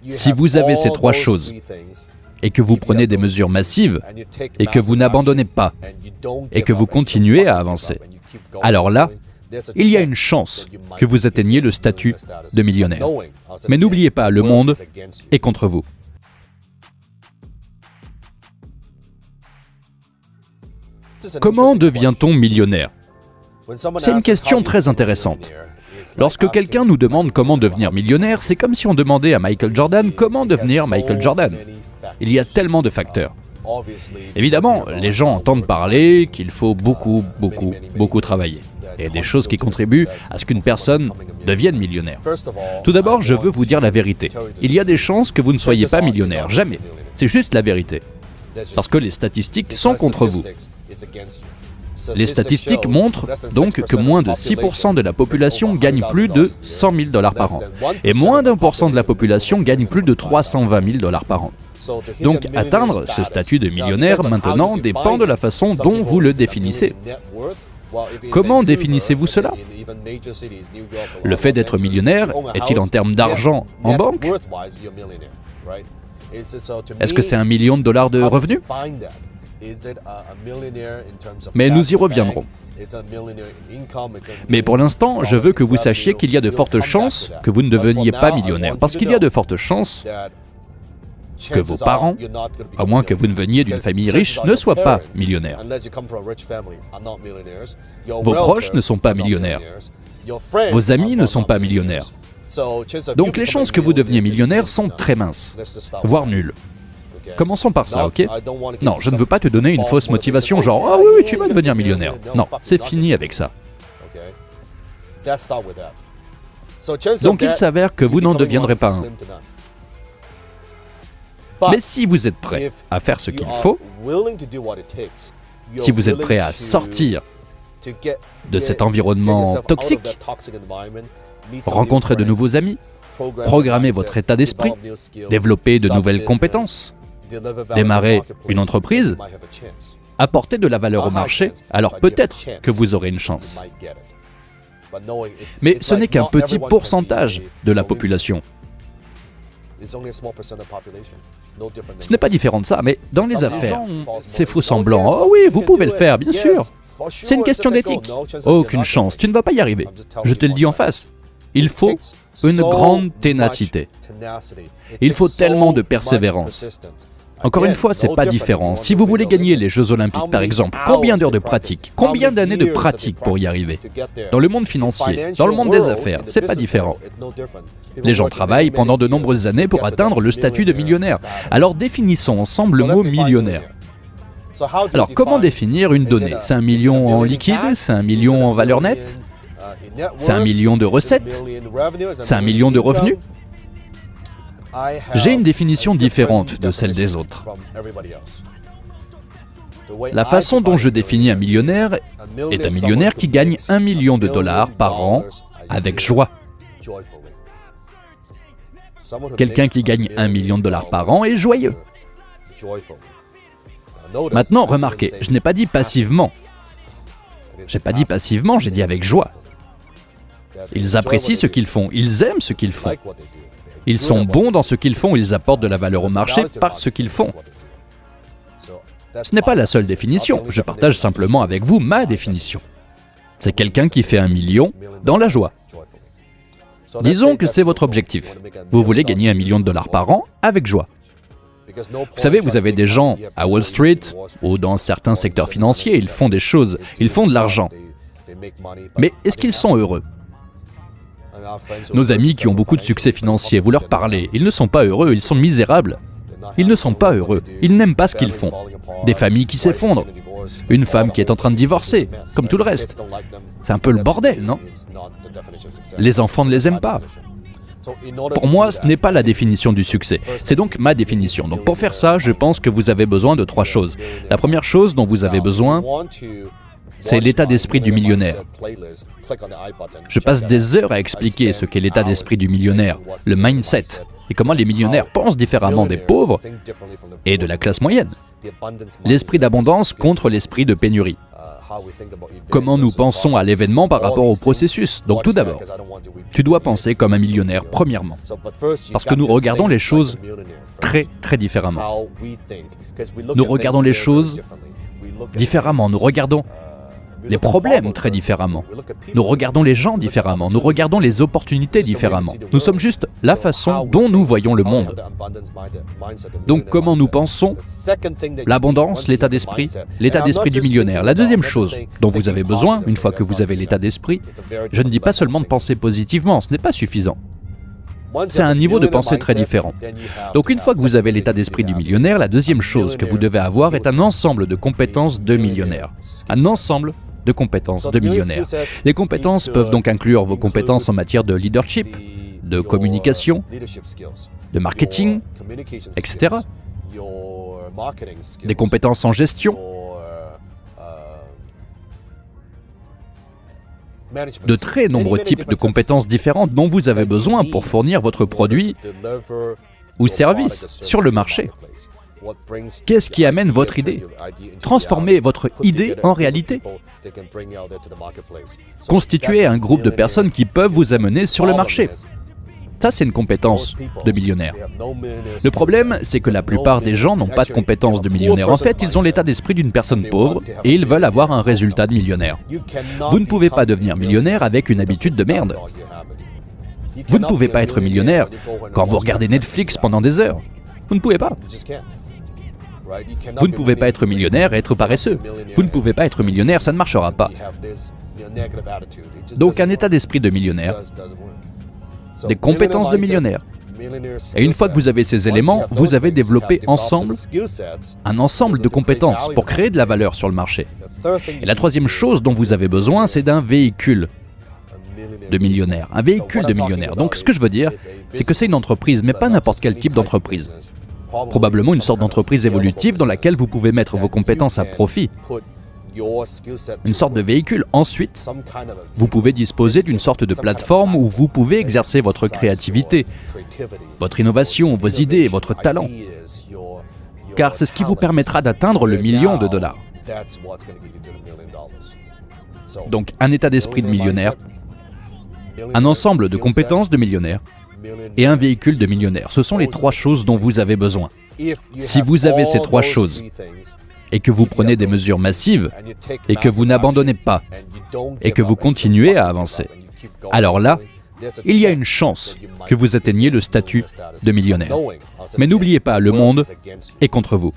Si vous avez ces trois choses et que vous prenez des mesures massives et que vous n'abandonnez pas et que vous continuez à avancer, alors là, il y a une chance que vous atteigniez le statut de millionnaire. Mais n'oubliez pas, le monde est contre vous. Comment devient-on millionnaire? C'est une question très intéressante. Lorsque quelqu'un nous demande comment devenir millionnaire, c'est comme si on demandait à Michael Jordan comment devenir Michael Jordan. Il y a tellement de facteurs. Évidemment, les gens entendent parler qu'il faut beaucoup travailler. Il y a des choses qui contribuent à ce qu'une personne devienne millionnaire. Tout d'abord, je veux vous dire la vérité. Il y a des chances que vous ne soyez pas millionnaire, jamais. C'est juste la vérité. Parce que les statistiques sont contre vous. Les statistiques montrent donc que moins de 6% de la population gagne plus de 100 000 $ par an. Et moins d'1% de la population gagne plus de 320 000 $ par an. Donc atteindre ce statut de millionnaire maintenant dépend de la façon dont vous le définissez. Comment définissez-vous cela? Le fait d'être millionnaire est-il en termes d'argent en banque? Est-ce que c'est $1 million de revenus? Mais nous y reviendrons. Mais pour l'instant, je veux que vous sachiez qu'il y a de fortes chances que vous ne deveniez pas millionnaire. Parce qu'il y a de fortes chances que vos parents, à moins que vous ne veniez d'une famille riche, ne soient pas millionnaires. Vos proches ne sont pas millionnaires. Vos amis ne sont pas millionnaires. Donc les chances que vous deveniez millionnaire sont très minces, voire nulles. Commençons par ça, ok? Non, je ne veux pas te donner une fausse motivation genre « Ah oui, tu vas devenir millionnaire ». Non, c'est fini avec ça. Donc il s'avère que vous n'en deviendrez pas un. Mais si vous êtes prêt à faire ce qu'il faut, si vous êtes prêt à sortir de cet environnement toxique, rencontrer de nouveaux amis, programmer votre état d'esprit, développer de nouvelles compétences, démarrer une entreprise, apporter de la valeur au marché, alors peut-être que vous aurez une chance. Mais ce n'est qu'un petit pourcentage de la population. Ce n'est pas différent de ça, mais dans les affaires, c'est faux semblant. Oh oui, vous pouvez le faire, bien sûr. C'est une question d'éthique. Aucune chance, tu ne vas pas y arriver. Je te le dis en face. Il faut une grande ténacité. Il faut tellement de persévérance. Encore une fois, c'est pas différent. Si vous voulez gagner les Jeux Olympiques, par exemple, combien d'heures de pratique, combien d'années de pratique pour y arriver? Dans le monde financier, dans le monde des affaires, c'est pas différent. Les gens travaillent pendant de nombreuses années pour atteindre le statut de millionnaire. Alors définissons ensemble le mot millionnaire. Alors comment définir une donnée? C'est 1 million en liquide? C'est 1 million en valeur nette? C'est 1 million de recettes? C'est 1 million de revenus? J'ai une définition différente de celle des autres. La façon dont je définis un millionnaire est un millionnaire qui gagne $1 million par an avec joie. Quelqu'un qui gagne $1 million par an est joyeux. Maintenant, remarquez, je n'ai pas dit passivement. J'ai pas dit passivement, j'ai dit avec joie. Ils apprécient ce qu'ils font, ils aiment ce qu'ils font. Ils sont bons dans ce qu'ils font, ils apportent de la valeur au marché par ce qu'ils font. Ce n'est pas la seule définition, je partage simplement avec vous ma définition. C'est quelqu'un qui fait 1 million dans la joie. Disons que c'est votre objectif. Vous voulez gagner $1 million par an avec joie. Vous savez, vous avez des gens à Wall Street ou dans certains secteurs financiers, ils font des choses, ils font de l'argent. Mais est-ce qu'ils sont heureux? Nos amis qui ont beaucoup de succès financier, vous leur parlez, ils ne sont pas heureux, ils sont misérables. Ils ne sont pas heureux, ils n'aiment pas ce qu'ils font. Des familles qui s'effondrent, une femme qui est en train de divorcer, comme tout le reste. C'est un peu le bordel, non? Les enfants ne les aiment pas. Pour moi, ce n'est pas la définition du succès, c'est donc ma définition. Donc pour faire ça, je pense que vous avez besoin de 3 choses. La première chose dont vous avez besoin, c'est l'état d'esprit du millionnaire. Je passe des heures à expliquer ce qu'est l'état d'esprit du millionnaire, le mindset, et comment les millionnaires pensent différemment des pauvres et de la classe moyenne. L'esprit d'abondance contre l'esprit de pénurie. Comment nous pensons à l'événement par rapport au processus? Donc tout d'abord, tu dois penser comme un millionnaire, premièrement. Parce que nous regardons les choses très différemment. Nous regardons les choses différemment, nous regardons les problèmes très différemment. Nous regardons les gens différemment, nous regardons les opportunités différemment. Nous sommes juste la façon dont nous voyons le monde. Donc comment nous pensons l'abondance, l'état d'esprit du millionnaire. La deuxième chose dont vous avez besoin, une fois que vous avez l'état d'esprit, je ne dis pas seulement de penser positivement, ce n'est pas suffisant. C'est un niveau de pensée très différent. Donc une fois que vous avez l'état d'esprit du millionnaire, la deuxième chose que vous devez avoir est un ensemble de compétences de millionnaire. Un ensemble de compétences de millionnaire. Les compétences peuvent donc inclure vos compétences en matière de leadership, de communication, de marketing, etc. Des compétences en gestion, de très nombreux types de compétences différentes dont vous avez besoin pour fournir votre produit ou service sur le marché. Qu'est-ce qui amène votre idée? Transformez votre idée en réalité. Constituez un groupe de personnes qui peuvent vous amener sur le marché. Ça, c'est une compétence de millionnaire. Le problème, c'est que la plupart des gens n'ont pas de compétences de millionnaire. En fait, ils ont l'état d'esprit d'une personne pauvre et ils veulent avoir un résultat de millionnaire. Vous ne pouvez pas devenir millionnaire avec une habitude de merde. Vous ne pouvez pas être millionnaire quand vous regardez Netflix pendant des heures. Vous ne pouvez pas. Vous ne pouvez pas être millionnaire et être paresseux. Vous ne pouvez pas être millionnaire, ça ne marchera pas. Donc un état d'esprit de millionnaire, des compétences de millionnaire. Et une fois que vous avez ces éléments, vous avez développé ensemble un ensemble de compétences pour créer de la valeur sur le marché. Et la troisième chose dont vous avez besoin, c'est d'un véhicule de millionnaire. Un véhicule de millionnaire. Donc ce que je veux dire, c'est que c'est une entreprise, mais pas n'importe quel type d'entreprise. Probablement une sorte d'entreprise évolutive dans laquelle vous pouvez mettre vos compétences à profit. Une sorte de véhicule. Ensuite, vous pouvez disposer d'une sorte de plateforme où vous pouvez exercer votre créativité, votre innovation, vos idées, votre talent. Car c'est ce qui vous permettra d'atteindre le million de dollars. Donc un état d'esprit de millionnaire, un ensemble de compétences de millionnaire et un véhicule de millionnaire. Ce sont les trois choses dont vous avez besoin. Si vous avez ces trois choses et que vous prenez des mesures massives et que vous n'abandonnez pas et que vous continuez à avancer, alors là, il y a une chance que vous atteigniez le statut de millionnaire. Mais n'oubliez pas, le monde est contre vous.